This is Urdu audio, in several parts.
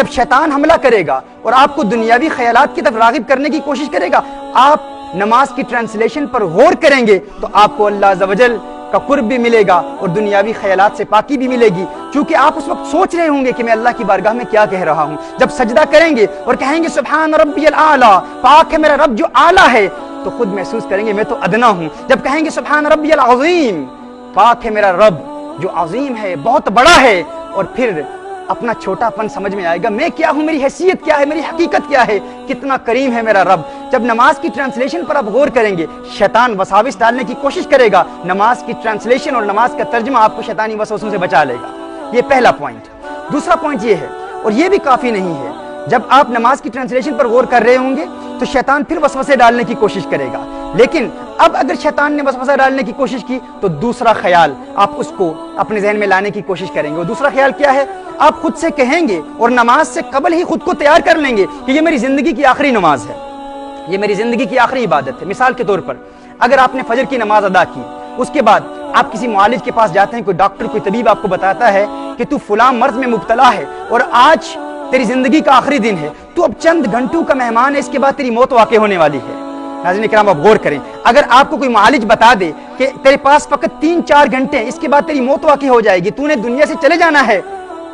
جب شیطان حملہ کرے گا اور آپ کو دنیاوی خیالات کی طرف راغب کرنے کی کوشش کرے گا، آپ نماز کی ٹرانسلیشن پر غور کریں گے تو آپ کو اللہ عز و جل کا قرب بھی ملے گا اور دنیاوی خیالات سے پاکی بھی ملے گی، کیونکہ آپ اس وقت سوچ رہے ہوں گے کہ میں اللہ کی بارگاہ میں کیا کہہ رہا ہوں۔ جب سجدہ کریں گے اور کہیں گے سبحان ربی الاعلیٰ، پاک ہے میرا رب جو اعلیٰ ہے، تو خود محسوس کریں گے میں تو ادنا ہوں۔ جب کہیں گے سبحان ربی العظیم، پاک ہے میرا رب جو عظیم ہے، بہت بڑا ہے، اور پھر اپنا چھوٹا پن سمجھ میں آئے گا، میں کیا ہوں، میری حیثیت کیا ہے، میری حقیقت کیا ہے، کتنا کریم ہے میرا رب۔ جب نماز کی ٹرانسلیشن پر آپ غور کریں گے، شیطان وساوس ڈالنے کی کوشش کرے گا، نماز کی ٹرانسلیشن اور نماز کا ترجمہ آپ کو شیطانی وسوسوں سے بچا لے گا۔ یہ پہلا پوائنٹ۔ دوسرا پوائنٹ یہ ہے، اور یہ بھی کافی نہیں ہے، جب آپ نماز کی ٹرانسلیشن پر غور کر رہے ہوں گے تو شیطان پھر وسوسے ڈالنے کی کوشش کرے گا، لیکن اب اگر شیطان نے وسوسہ ڈالنے کی کوشش کی تو دوسرا خیال آپ اس کو اپنے ذہن میں لانے کی کوشش کریں گے۔ اور دوسرا خیال کیا ہے؟ آپ خود سے کہیں گے اور نماز سے قبل ہی خود کو تیار کر لیں گے کہ یہ میری زندگی کی آخری نماز ہے، یہ میری زندگی کی آخری عبادت ہے۔ مثال کے طور پر اگر آپ نے فجر کی نماز ادا کی، اس کے بعد آپ کسی معالج کے پاس جاتے ہیں، کوئی ڈاکٹر کوئی طبیب آپ کو بتاتا ہے کہ تو فلاں مرض میں مبتلا ہے اور آج تیری زندگی کا آخری دن ہے، تو اب چند گھنٹوں کا مہمان ہے، اس کے بعد تیری موت واقع ہونے والی ہے۔ ناظرین کرام آپ غور کریں، اگر آپ کو کوئی معالج بتا دے کہ تیرے پاس فقط 3-4 گھنٹے ہیں، اس کے بعد تیری موت واقع ہو جائے گی، تو نے دنیا سے چلے جانا ہے،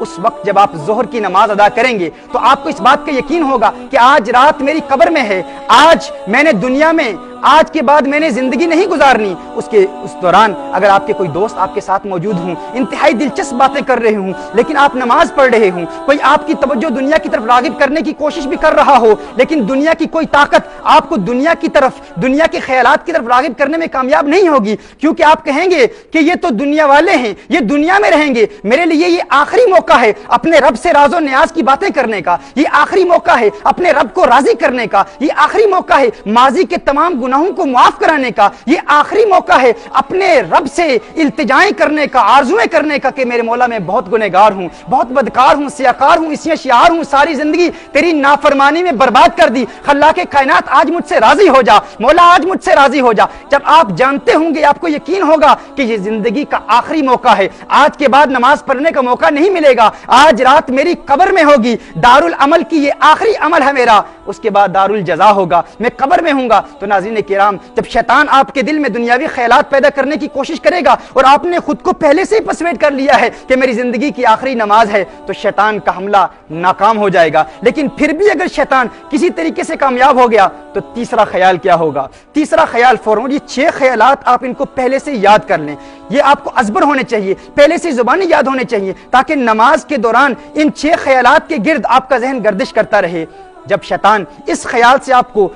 اس وقت جب آپ ظہر کی نماز ادا کریں گے تو آپ کو اس بات کا یقین ہوگا کہ آج رات میری قبر میں ہے، آج میں نے دنیا میں، آج کے بعد میں نے زندگی نہیں گزارنی۔ اس دوران اگر آپ کے کوئی دوست آپ کے ساتھ موجود ہوں، انتہائی دلچسپ باتیں کر رہے ہوں، لیکن آپ نماز پڑھ رہے ہوں، کوئی آپ کی توجہ دنیا کی طرف راغب کرنے کی کوشش بھی کر رہا ہو، لیکن دنیا کی کوئی طاقت آپ کو دنیا کی طرف، دنیا کے خیالات کی طرف راغب کرنے میں کامیاب نہیں ہوگی، کیونکہ آپ کہیں گے کہ یہ تو دنیا والے ہیں، یہ دنیا میں رہیں گے، میرے لیے یہ آخری موقع ہے اپنے رب سے راز و نیاز کی باتیں کرنے کا، یہ آخری موقع ہے اپنے رب کو راضی کرنے کا، یہ آخری موقع ہے ماضی کے تمام گناہوں کو معاف کرانے کا، یہ آخری موقع ہے اپنے رب سے التجائیں کرنے کا، آرزویں کرنے کا کہ میرے مولا میں بہت گنہگار ہوں، بہت بدکار ہوں، سیاکار ہوں، اسے شیار ہوں، ساری زندگی تیری نافرمانی میں برباد کر دی، خلاق کائنات آج مجھ سے راضی ہو جا، مولا آج مجھ سے راضی ہو جا۔ جب آپ جانتے ہوں گے، آپ کو یقین ہوگا کہ یہ زندگی کا آخری موقع ہے، آج کے بعد نماز پڑھنے کا موقع نہیں ملے گا، آج رات میری قبر میں ہوگی، دارالعمل کی یہ آخری عمل ہے میرا، اس کے بعد دارالجزا ہوگا، میں قبر میں ہوں گا۔ تو ناظرین کرام، جب شیطان آپ کے دل میں دنیاوی خیالات پیدا کرنے کی کوشش کرے گا اور آپ نے خود کو پہلے سے ہی پرسویٹ کر لیا ہے کہ میری زندگی کی آخری نماز ہے، تو شیطان کا حملہ ناکام ہو جائے گا۔ لیکن پھر بھی اگر شیطان کسی طریقے سے کامیاب ہو گیا تو تیسرا خیال کیا ہوگا؟ تیسرا خیال فوراً، یہ 6 خیالات آپ ان کو پہلے سے یاد کر لیں، یہ آپ کو ازبر ہونے چاہیے، پہلے سے زبانی یاد ہونے چاہیے، تاکہ نماز کے دوران ان 6 خیالات کے گرد آپ کا ذہن گردش کرتا رہے۔ جب شیطان اس خیال سے آپ کو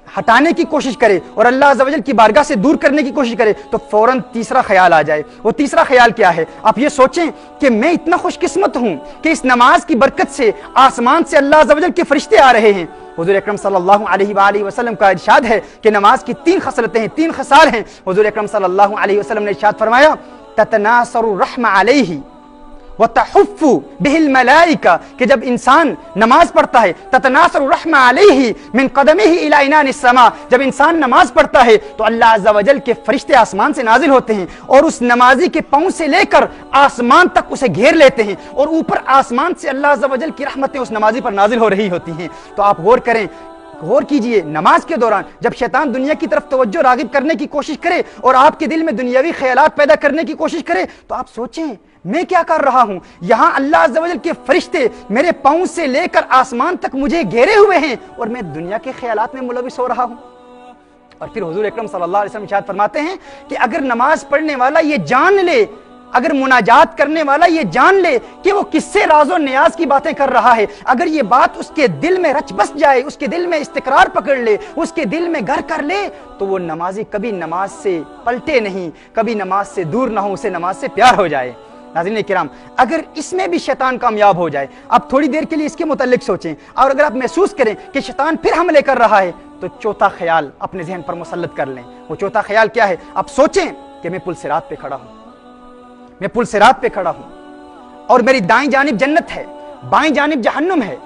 ہٹانے کی کوشش کرے اور اللہ عز و جل کی بارگاہ سے دور کرنے کی کوشش کرے تو فوراً تیسرا خیال آ جائے۔ وہ تیسرا خیال کیا ہے؟ آپ یہ سوچیں کہ میں اتنا خوش قسمت ہوں کہ اس نماز کی برکت سے آسمان سے اللہ عز و جل کے فرشتے آ رہے ہیں۔ حضور اکرم صلی اللہ علیہ وآلہ وسلم کا ارشاد ہے کہ نماز کی 3 خصلتیں ہیں، 3 خصال ہیں۔ حضور اکرم صلی اللہ علیہ وسلم نے ارشاد فرمایا تتناثر الرحمہ علیہ وتحف به الملائکہ، کہ جب انسان نماز پڑھتا ہے تتناثر الرحمہ علیہ من قدمہ الی عنان السماء، جب انسان نماز پڑھتا ہے تو اللہ عز و جل کے فرشتے آسمان سے نازل ہوتے ہیں اور اس نمازی کے پاؤں سے لے کر آسمان تک اسے گھیر لیتے ہیں، اور اوپر آسمان سے اللہ عز و جل کی رحمتیں اس نمازی پر نازل ہو رہی ہوتی ہیں۔ تو آپ غور کریں، غور کیجئے، نماز کے دوران جب شیطان دنیا کی طرف توجہ راغب کرنے کی کوشش کرے اور آپ کے دل میں دنیاوی خیالات پیدا کرنے کی کوشش کرے تو آپ سوچیں میں کیا کر رہا ہوں؟ یہاں اللہ عز و جل کے فرشتے میرے پاؤں سے لے کر آسمان تک مجھے گھیرے ہوئے ہیں اور میں دنیا کے خیالات میں ملوث ہو رہا ہوں۔ اور پھر حضور اکرم صلی اللہ علیہ وسلم ارشاد فرماتے ہیں کہ اگر نماز پڑھنے والا یہ جان لے، اگر مناجات کرنے والا یہ جان لے کہ وہ کس سے راز و نیاز کی باتیں کر رہا ہے، اگر یہ بات اس کے دل میں رچ بس جائے، اس کے دل میں استقرار پکڑ لے، اس کے دل میں گھر کر لے، تو وہ نمازی کبھی نماز سے پلٹے نہیں، کبھی نماز سے دور نہ ہو، اسے نماز سے پیار ہو جائے۔ ناظرین کرام، اگر اس میں بھی شیطان کامیاب ہو جائے، آپ تھوڑی دیر کے لیے اس کے متعلق سوچیں، اور اگر آپ محسوس کریں کہ شیطان پھر حملے کر رہا ہے تو چوتھا خیال اپنے ذہن پر مسلط کر لیں۔ وہ چوتھا خیال کیا ہے؟ آپ سوچیں کہ میں پل صراط پہ کھڑا ہوں، میں پل صراط پہ کھڑا ہوں اور میری دائیں جانب جنت ہے، بائیں جانب جہنم ہے،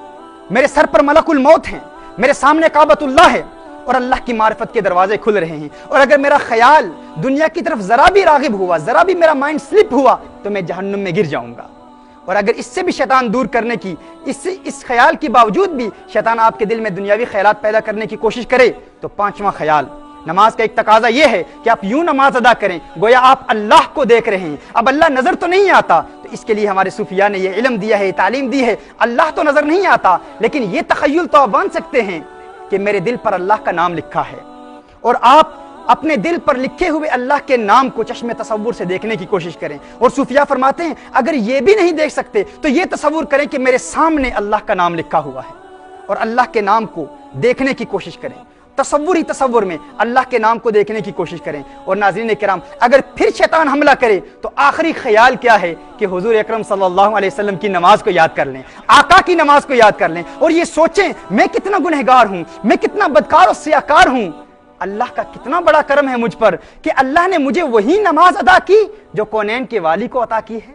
میرے سر پر ملک الموت ہیں، میرے سامنے کعبۃ اللہ ہے اور اللہ کی معرفت کے دروازے کھل رہے ہیں، اور اگر میرا خیال دنیا کی طرف ذرا بھی راغب ہوا، ذرا بھی میرا مائنڈ سلپ ہوا تو میں جہنم میں گر جاؤں گا۔ اور اگر اس سے بھی شیطان دور کرنے کی اس خیال کے باوجود بھی شیطان آپ کے دل میں دنیاوی خیالات پیدا کرنے کی کوشش کرے تو پانچواں خیال، نماز کا ایک تقاضا یہ ہے کہ آپ یوں نماز ادا کریں گویا آپ اللہ کو دیکھ رہے ہیں۔ اب اللہ نظر تو نہیں آتا، تو اس کے لیے ہمارے صوفیاء نے یہ علم دیا ہے، تعلیم دی ہے، اللہ تو نظر نہیں آتا لیکن یہ تخیل تو آپ باندھ سکتے ہیں کہ میرے دل پر اللہ کا نام لکھا ہے، اور آپ اپنے دل پر لکھے ہوئے اللہ کے نام کو چشم تصور سے دیکھنے کی کوشش کریں۔ اور صوفیاء فرماتے ہیں اگر یہ بھی نہیں دیکھ سکتے تو یہ تصور کریں کہ میرے سامنے اللہ کا نام لکھا ہوا ہے، اور اللہ کے نام کو دیکھنے کی کوشش کریں، تصور میں اللہ کے نام کو دیکھنے کی کوشش کریں۔ اور ناظرین کرام، اگر پھر شیطان حملہ کرے تو آخری خیال کیا ہے کہ حضور اکرم صلی اللہ علیہ وسلم کی نماز کو یاد کر لیں، آقا کی نماز کو یاد کر لیں، اور یہ سوچیں میں کتنا گنہگار ہوں، میں کتنا بدکار اور سیاہکار ہوں، اللہ کا کتنا بڑا کرم ہے مجھ پر کہ اللہ نے مجھے وہی نماز عطا کی جو کونین کے والی کو عطا کی ہے،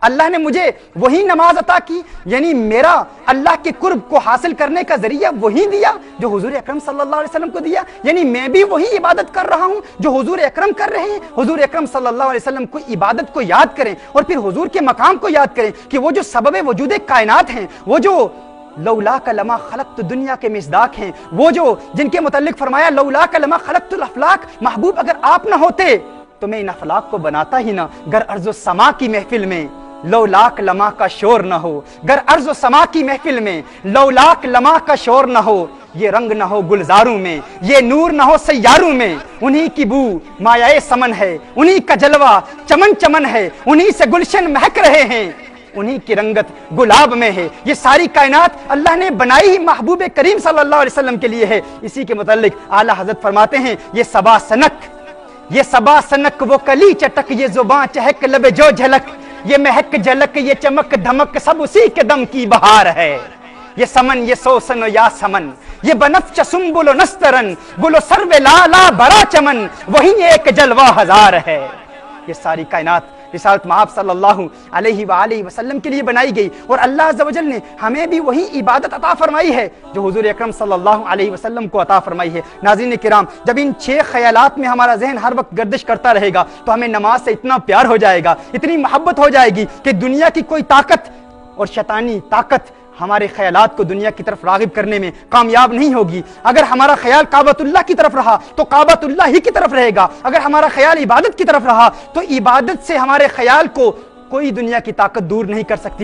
اللہ نے مجھے وہی نماز عطا کی، یعنی میرا اللہ کے قرب کو حاصل کرنے کا ذریعہ وہی دیا جو حضور اکرم صلی اللہ علیہ وسلم کو دیا، یعنی میں بھی وہی عبادت کر رہا ہوں جو حضور اکرم کر رہے ہیں۔ حضور اکرم صلی اللہ علیہ وسلم کو عبادت کو یاد کریں اور پھر حضور کے مقام کو یاد کریں کہ وہ جو سبب وجود کائنات ہیں، وہ جو لولاک لما خلقت دنیا کے مصداق ہیں، وہ جو جن کے متعلق فرمایا لولاک لما خلقت الافلاق، محبوب اگر آپ نہ ہوتے تو میں ان افلاق کو بناتا ہی نہ، گر ارض و سما کی محفل میں لولاک لما کا شور نہ ہو، گر ارض و سما کی محفل میں لولاک لما کا شور نہ ہو، یہ رنگ نہ ہو گلزاروں میں، یہ نور نہ ہو سیاروں میں، انہی کی بو مایہ سمن ہے، انہی کا جلوہ چمن چمن ہے، انہی سے گلشن مہک رہے ہیں، انہی کی رنگت گلاب میں ہے، یہ ساری کائنات اللہ نے بنائی ہی محبوب کریم صلی اللہ علیہ وسلم کے لیے ہے۔ اسی کے متعلق اعلیٰ حضرت فرماتے ہیں یہ صبا سنک وہ کلی چٹک، یہ زباں چہک لب جو جھلک، یہ مہک جھلک یہ چمک دھمک سب اسی کے دم کی بہار ہے، یہ سمن یہ سوسن و یا سمن، یہ بنفش سنبل و نسترن، گل و سرو لالا برا چمن، وہی ایک جلوہ ہزار ہے۔ یہ ساری کائنات رسالت مآب صلی اللہ علیہ وآلہ وسلم کے لیے بنائی گئی، اور اللہ عز و جل نے ہمیں بھی وہی عبادت عطا فرمائی ہے جو حضور اکرم صلی اللہ علیہ وسلم کو عطا فرمائی ہے۔ ناظرین کرام، جب ان 6 خیالات میں ہمارا ذہن ہر وقت گردش کرتا رہے گا تو ہمیں نماز سے اتنا پیار ہو جائے گا، اتنی محبت ہو جائے گی کہ دنیا کی کوئی طاقت اور شیطانی طاقت ہمارے خیالات کو دنیا کی طرف راغب کرنے میں کامیاب نہیں ہوگی۔ اگر ہمارا خیال کعبۃ اللہ کی طرف رہا تو کعبۃ اللہ ہی کی طرف رہے گا، اگر ہمارا خیال عبادت کی طرف رہا تو عبادت سے ہمارے خیال کو کوئی دنیا کی طاقت دور نہیں کر سکتی۔